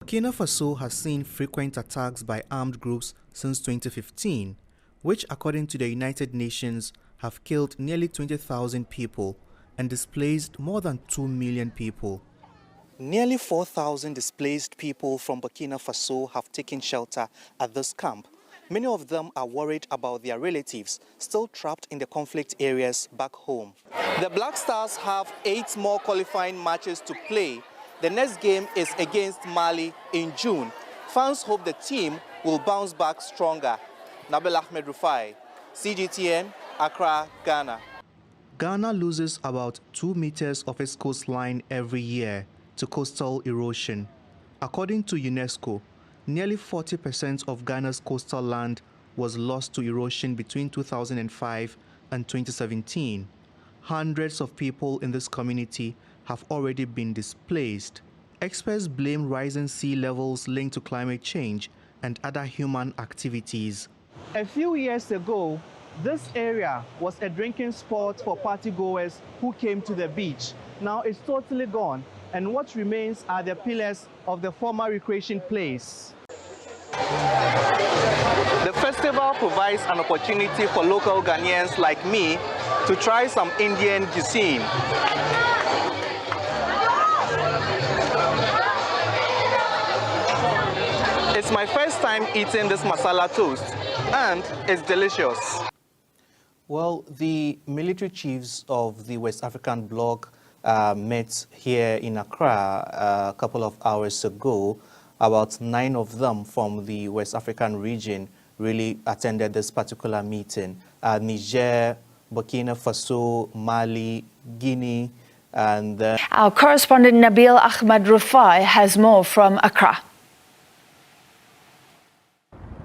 Burkina Faso has seen frequent attacks by armed groups since 2015, which, according to the United Nations, have killed nearly 20,000 people and displaced more than 2 million people. Nearly 4,000 displaced people from Burkina Faso have taken shelter at this camp. Many of them are worried about their relatives still trapped in the conflict areas back home. The Black Stars have 8 more qualifying matches to play. The next game is against Mali in June. Fans hope the team will bounce back stronger. Nabil Ahmed Rufai, CGTN, Accra, Ghana. Ghana loses about 2 meters of its coastline every year to coastal erosion. According to UNESCO, nearly 40% of Ghana's coastal land was lost to erosion between 2005 and 2017. Hundreds of people in this community have already been displaced. Experts blame rising sea levels linked to climate change and other human activities. A few years ago, this area was a drinking spot for partygoers who came to the beach. Now it's totally gone, and what remains are the pillars of the former recreation place. The festival provides an opportunity for local Ghanaians like me to try some Indian cuisine. It's my first time eating this masala toast, and it's delicious. Well, the military chiefs of the West African bloc met here in Accra a couple of hours ago. About 9 of them from the West African region really attended this particular meeting. Niger, Burkina Faso, Mali, Guinea, and our correspondent Nabil Ahmed Rufai has more from Accra.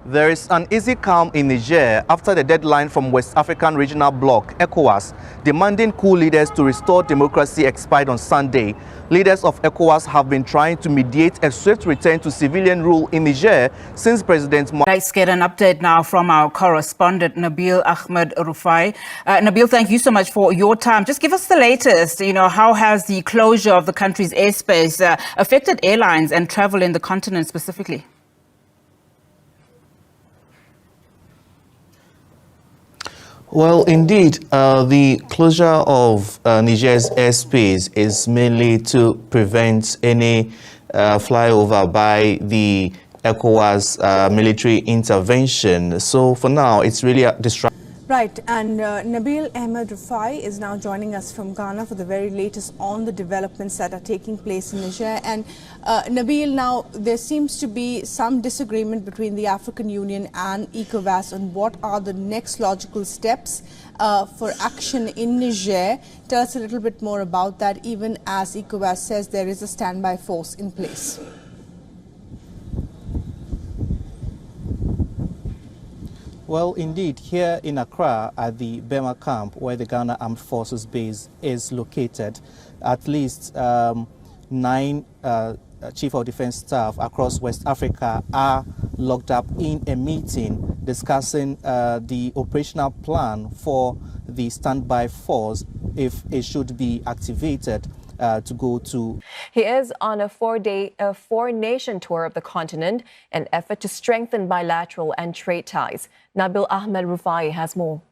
There is an easy calm in Niger after the deadline from West African Regional Bloc, ECOWAS, demanding coup leaders to restore democracy expired on Sunday. Leaders of ECOWAS have been trying to mediate a swift return to civilian rule in Niger since President Let's get an update now from our correspondent, Nabil Ahmed Rufai. Nabil, thank you so much for your time. Just give us the latest. How has the closure of the country's airspace affected airlines and travel in the continent specifically? Well, indeed, the closure of Niger's airspace is mainly to prevent any flyover by the ECOWAS military intervention. So for now, it's really a distraction. Right, and Nabil Ahmed Rufai is now joining us from Ghana for the very latest on the developments that are taking place in Niger. And Nabil, now there seems to be some disagreement between the African Union and ECOWAS on what are the next logical steps for action in Niger. Tell us a little bit more about that, even as ECOWAS says there is a standby force in place. Well, indeed, here in Accra at the Bema camp, where the Ghana Armed Forces base is located, at least 9 Chief of Defense staff across West Africa are locked up in a meeting discussing the operational plan for the standby force if it should be activated to go to. He is on a 4-nation tour of the continent, an effort to strengthen bilateral and trade ties. Nabil Ahmed Rufai has more.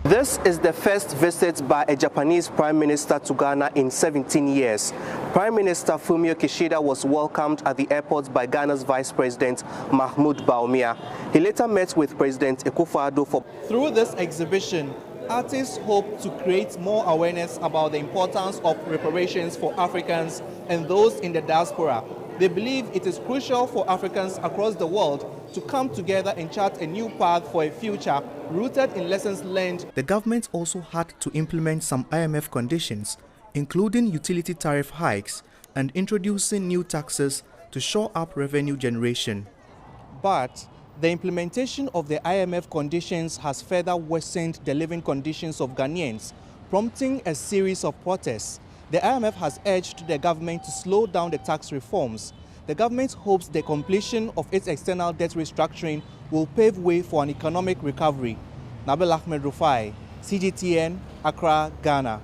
This is the first visit by a Japanese Prime Minister to Ghana in 17 years. Prime Minister Fumio Kishida was welcomed at the airport by Ghana's Vice President Mahmoud Bawumia. He later met with President Akufo-Addo. Through this exhibition, artists hope to create more awareness about the importance of reparations for Africans and those in the diaspora. They believe it is crucial for Africans across the world to come together and chart a new path for a future rooted in lessons learned. The government also had to implement some IMF conditions, including utility tariff hikes and introducing new taxes to shore up revenue generation. But the implementation of the IMF conditions has further worsened the living conditions of Ghanaians, prompting a series of protests. The IMF has urged the government to slow down the tax reforms. The government hopes the completion of its external debt restructuring will pave way for an economic recovery. Nabil Ahmed Rufai, CGTN, Accra, Ghana.